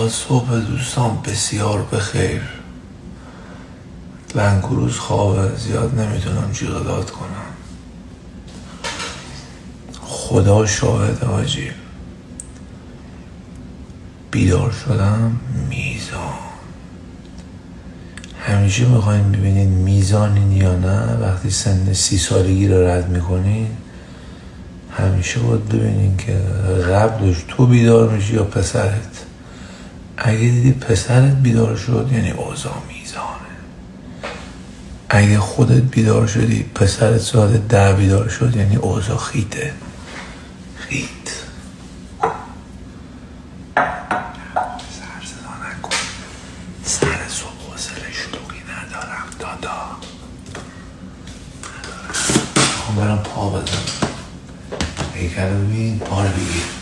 صبح دوستان بسیار بخیر. لنگروز خوابه، زیاد نمیتونم جیغ داد کنم. خدا شاهده حاجی، بیدار شدم. میزان همیشه میخواین ببینید میزانین یا نه. وقتی سن 30 سالگی رو رد میکنین همیشه باید ببینین که قبلش تو بیدار میشی یا پسرت. اگه دیدی پسرت بیدار شد یعنی اوضاع میزانه. اگه خودت بیدار شدی پسرت ساعت 10 بیدار شد یعنی اوضاع خیته. خیت. سر صدا نکن، سر صبح حوصله شلوغی ندارم دادا. برم پا بزنم. اگه کرده ببین پا رو بگیر.